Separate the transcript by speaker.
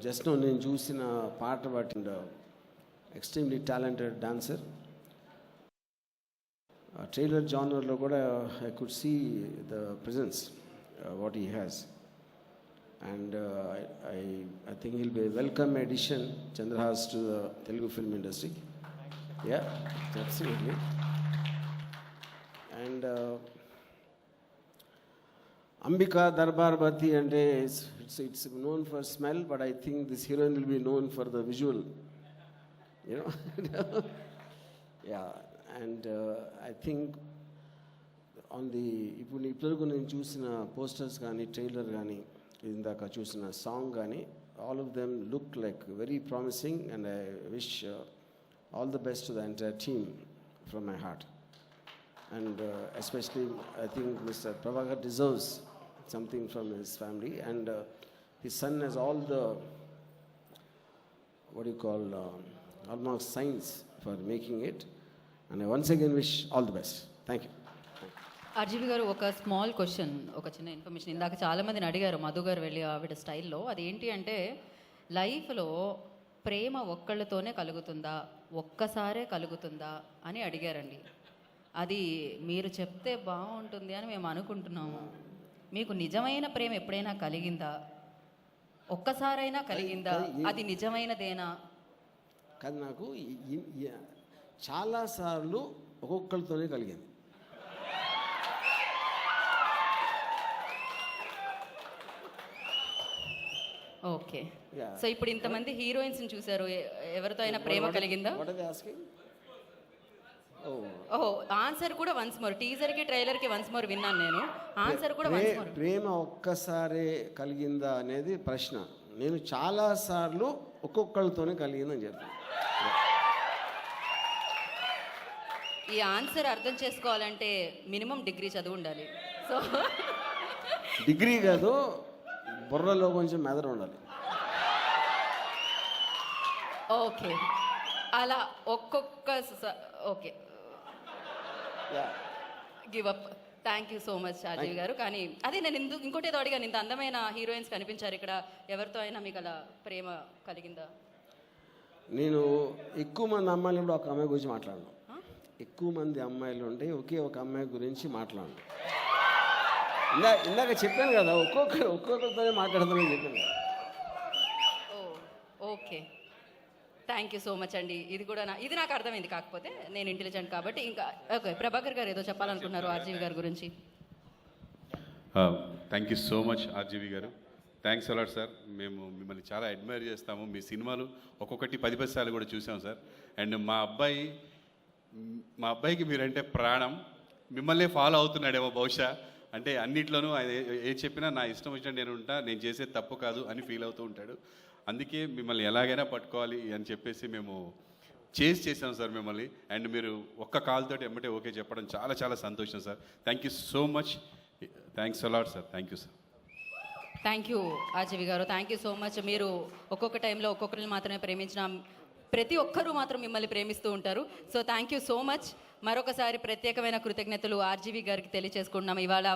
Speaker 1: Just నేను చూసిన పాట బట్టి ఎక్స్ట్రీమ్లీ టాలెంటెడ్ డాన్సర్. ట్రైలర్ జానర్లో కూడా I could see the presence what he has, and I think he'll be a welcome addition, Chandrahas, to the Telugu film industry. Yeah, absolutely. And Ambika Darbar Bhati, and it's known for smell, but I think this heroine will be known for the visual, you know. Yeah, and I think on the ఇప్పుడు నేను చూసిన posters కానీ trailer కానీ ఇందాక చూసిన song కానీ all of them look like very promising, and I wish all the best to the entire team from my heart. And especially I think Mr. Prabhakar deserves something from his family, and his son has all the what do you call almost signs for making it, and I once again wish all the best. Thank you.
Speaker 2: RGV గారు, ఒక small question, ఒక చిన్న information. ఇందాక చాలామందిని అడిగారు మధు గారు వెళ్ళి ఆవిడ స్టైల్లో. అది ఏంటి అంటే, లైఫ్లో ప్రేమ ఒక్కళ్ళతోనే కలుగుతుందా, ఒక్కసారే కలుగుతుందా అని అడిగారండి. అది మీరు చెప్తే బాగుంటుంది అని మేము అనుకుంటున్నాము. మీకు నిజమైన ప్రేమ ఎప్పుడైనా కలిగిందా? ఒక్కసారైనా కలిగిందా? అది నిజమైనదేనా?
Speaker 1: కాదు, నాకు చాలాసార్లు ఒక్కొక్కరితోనే కలిగింది.
Speaker 2: ఓకే, సో ఇప్పుడు ఇంతమంది హీరోయిన్స్ చూసారు, ఎవరితో అయినా ప్రేమ కలిగిందా? ఓహో, ఆన్సర్ కూడా వన్స్ మోర్. టీజర్కి ట్రైలర్కి వన్స్ మోర్ విన్నాను నేను. ఆన్సర్ కూడా వన్స్ మోర్.
Speaker 1: ప్రేమ ఒక్కసారే కలిగిందా అనేది ప్రశ్న. నేను చాలాసార్లు ఒక్కొక్కరితోనే కలిగిందని చెప్తాను.
Speaker 2: ఈ ఆన్సర్ అర్థం చేసుకోవాలంటే మినిమం డిగ్రీ చదువు ఉండాలి. సో
Speaker 1: డిగ్రీ కాదు, బుర్రలో కొంచెం మెదడు ఉండాలి.
Speaker 2: ఓకే, అలా ఒక్కొక్క okay, give up. Thank you so much Rajiv garu. కానీ అదే నేను ఇంకోటి ఏదో అడిగాను, ఇంత అందమైన హీరోయిన్స్ కనిపించారు ఇక్కడ, ఎవరితో అయినా మీకు అలా ప్రేమ కలిగిందా?
Speaker 1: నేను ఎక్కువ మంది అమ్మాయిలు ఉంటే ఒక అమ్మాయి గురించి మాట్లాడను. ఎక్కువ మంది అమ్మాయిలు ఉంటే ఒకే ఒక అమ్మాయి గురించి మాట్లాడను. ఇందాక చెప్పాను కదా, ఒక్కొక్కరితోనే మాట్లాడతానని చెప్పాను కదా.
Speaker 2: Okay, thank you so much అండి. ఇది కూడా ఇది నాకు అర్థమైంది, కాకపోతే నేను ఇంటెలిజెంట్ కాబట్టి. ఇంకా ఓకే, ప్రభాకర్ గారు ఏదో చెప్పాలనుకున్నారు ఆర్జీవి గారి గురించి.
Speaker 3: Thank you so much RGV గారు. Thanks a lot sir. మేము మిమ్మల్ని చాలా అడ్మైర్ చేస్తాము. మీ సినిమాలు ఒక్కొక్కటి 10 సార్లు కూడా చూసాం సార్. అండ్ మా అబ్బాయికి మీరంటే ప్రాణం. మిమ్మల్నే ఫాలో అవుతున్నాడేమో బహుశా. అంటే అన్నిట్లోనూ ఆయన ఏది చెప్పినా నా ఇష్టం వచ్చినట్టు నేను ఉంటా, నేను చేసేది తప్పు కాదు అని ఫీల్ అవుతూ ఉంటాడు. అందుకే మిమ్మల్ని ఎలాగైనా పట్టుకోవాలి అని చెప్పేసి మేము చేసాం సార్ మిమ్మల్ని. అండ్ మీరు ఒక్క కాల్తోటి ఎమ్మటే ఓకే చెప్పడం చాలా చాలా సంతోషం sir. Thank you so much. Thanks a lot sir. Thank you sir.
Speaker 2: Thank you RGV గారు, థ్యాంక్ యూ సో మచ్. మీరు ఒక్కొక్క టైంలో ఒక్కొక్కరిని మాత్రమే ప్రేమించిన ప్రతి ఒక్కరూ మాత్రం మిమ్మల్ని ప్రేమిస్తూ ఉంటారు. So thank you so much. మరొకసారి ప్రత్యేకమైన కృతజ్ఞతలు ఆర్జీవి గారికి తెలియజేసుకుంటున్నాం ఇవాళ.